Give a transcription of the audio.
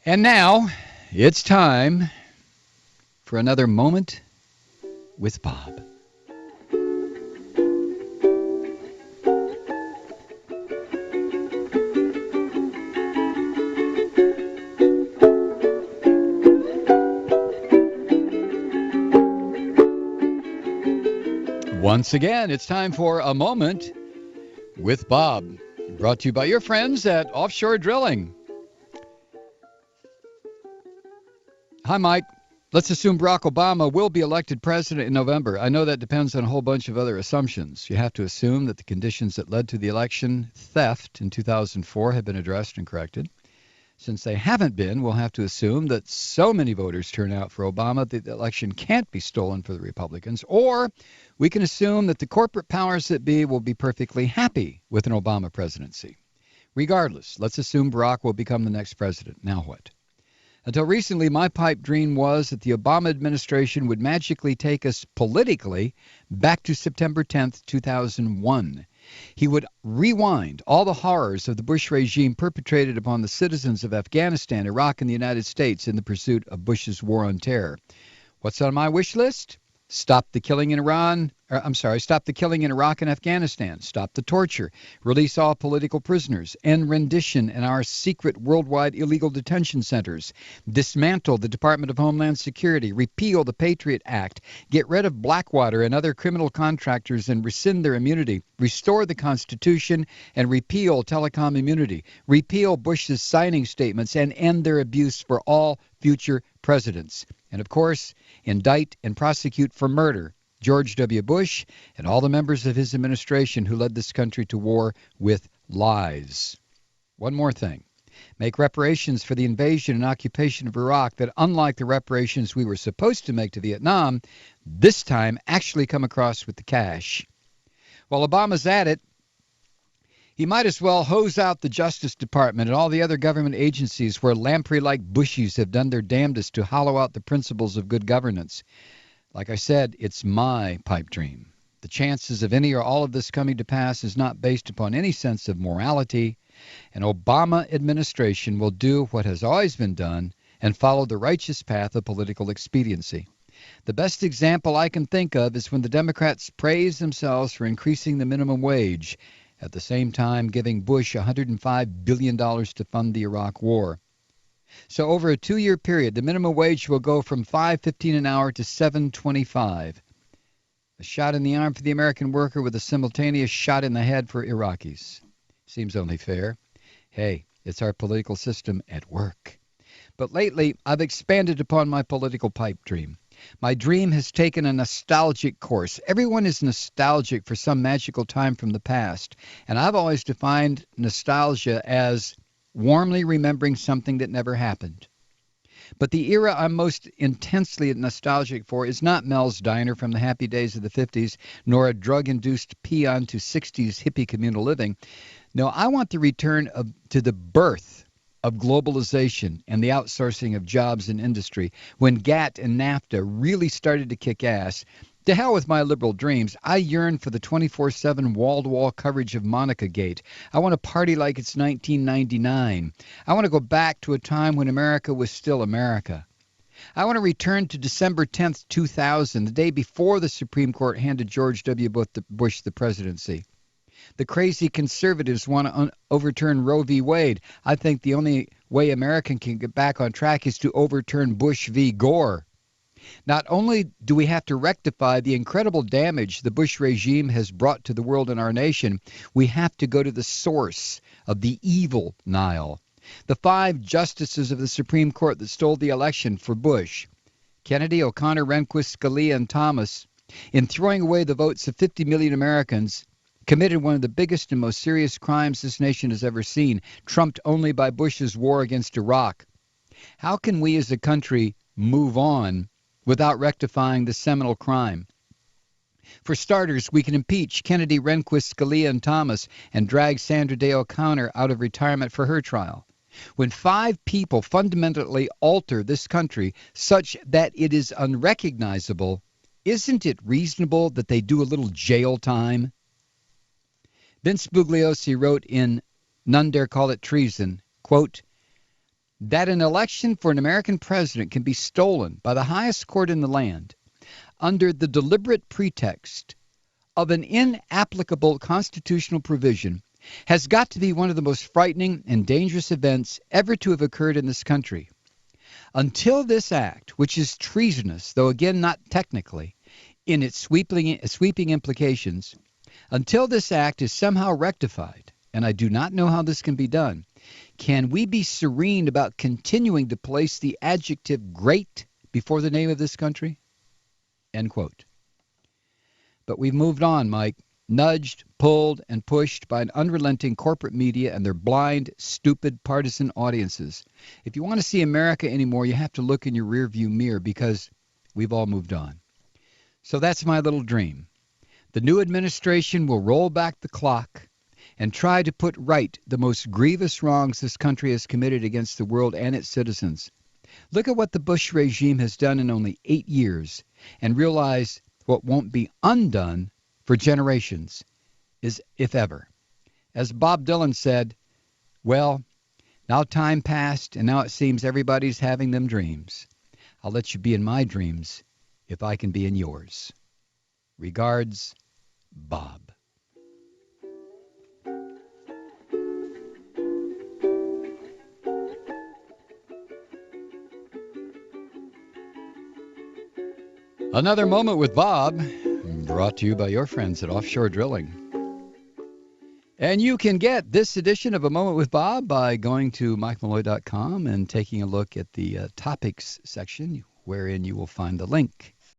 And now it's time for another moment with Bob. Once again, it's time for a moment with Bob, brought to you by your friends at Offshore Drilling. Hi, Mike. Let's assume Barack Obama will be elected president in November. I know that depends on a whole bunch of other assumptions. You have to assume that the conditions that led to the election theft in 2004 have been addressed and corrected. Since they haven't been, we'll have to assume that so many voters turn out for Obama that the election can't be stolen for the Republicans. Or we can assume that the corporate powers that be will be perfectly happy with an Obama presidency. Regardless, let's assume Barack will become the next president. Now what? Until recently, my pipe dream was that the Obama administration would magically take us politically back to September 10th, 2001. He would rewind all the horrors of the Bush regime perpetrated upon the citizens of Afghanistan, Iraq, and the United States in the pursuit of Bush's war on terror. What's on my wish list? Stop the killing in stop the killing in Iraq and Afghanistan. Stop the torture. Release all political prisoners. End rendition in our secret worldwide illegal detention centers. Dismantle the Department of Homeland Security. Repeal the Patriot Act. Get rid of Blackwater and other criminal contractors and rescind their immunity. Restore the Constitution and repeal telecom immunity. Repeal Bush's signing statements and end their abuse for all future presidents. And, of course, indict and prosecute for murder George W. Bush and all the members of his administration who led this country to war with lies. One more thing. Make reparations for the invasion and occupation of Iraq that, unlike the reparations we were supposed to make to Vietnam, this time actually come across with the cash. While Obama's at it, he might as well hose out the Justice Department and all the other government agencies where lamprey-like bushies have done their damnedest to hollow out the principles of good governance. Like I said, it's my pipe dream. The chances of any or all of this coming to pass is not based upon any sense of morality. An Obama administration will do what has always been done and follow the righteous path of political expediency. The best example I can think of is when the Democrats praise themselves for increasing the minimum wage, at the same time giving Bush $105 billion to fund the Iraq War. So over a 2-year period, the minimum wage will go from $5.15 an hour to $7.25. A shot in the arm for the American worker with a simultaneous shot in the head for Iraqis. Seems only fair. Hey, it's our political system at work. But lately, I've expanded upon my political pipe dream. My dream has taken a nostalgic course. Everyone is nostalgic for some magical time from the past, and I've always defined nostalgia as warmly remembering something that never happened. But the era I'm most intensely nostalgic for is not Mel's Diner from the happy days of the 50s, nor a drug-induced peon to 60s hippie communal living. No, I want the return to the birth of globalization and the outsourcing of jobs and industry, when GATT and NAFTA really started to kick ass. To hell with my liberal dreams. I yearn for the 24/7 wall-to-wall coverage of Monica Gate. I want to party like it's 1999. I want to go back to a time when America was still America. I want to return to December 10th, 2000, the day before the Supreme Court handed George W. Bush the presidency. The crazy conservatives want to overturn Roe v. Wade. I think the only way America can get back on track is to overturn Bush v. Gore. Not only do we have to rectify the incredible damage the Bush regime has brought to the world and our nation, we have to go to the source of the evil Nile. The 5 justices of the Supreme Court that stole the election for Bush, Kennedy, O'Connor, Rehnquist, Scalia, and Thomas, in throwing away the votes of 50 million Americans, committed one of the biggest and most serious crimes this nation has ever seen, trumped only by Bush's war against Iraq. How can we as a country move on without rectifying the seminal crime? For starters, we can impeach Kennedy, Rehnquist, Scalia, and Thomas and drag Sandra Day O'Connor out of retirement for her trial. When 5 people fundamentally alter this country such that it is unrecognizable, isn't it reasonable that they do a little jail time? Vince Bugliosi wrote in None Dare Call It Treason, quote, that an election for an American president can be stolen by the highest court in the land under the deliberate pretext of an inapplicable constitutional provision has got to be one of the most frightening and dangerous events ever to have occurred in this country. Until this act, which is treasonous, though again not technically, in its sweeping implications, until this act is somehow rectified, and I do not know how this can be done, can we be serene about continuing to place the adjective great before the name of this country? End quote. But we've moved on, Mike, nudged, pulled, and pushed by an unrelenting corporate media and their blind, stupid, partisan audiences. If you want to see America anymore, you have to look in your rearview mirror because we've all moved on. So that's my little dream. The new administration will roll back the clock and try to put right the most grievous wrongs this country has committed against the world and its citizens. Look at what the Bush regime has done in only 8 years and realize what won't be undone for generations is if ever. As Bob Dylan said, well, now time passed and now it seems everybody's having them dreams. I'll let you be in my dreams if I can be in yours. Regards, Bob. Another Moment with Bob, brought to you by your friends at Offshore Drilling. And you can get this edition of A Moment with Bob by going to MikeMalloy.com and taking a look at the topics section, wherein you will find the link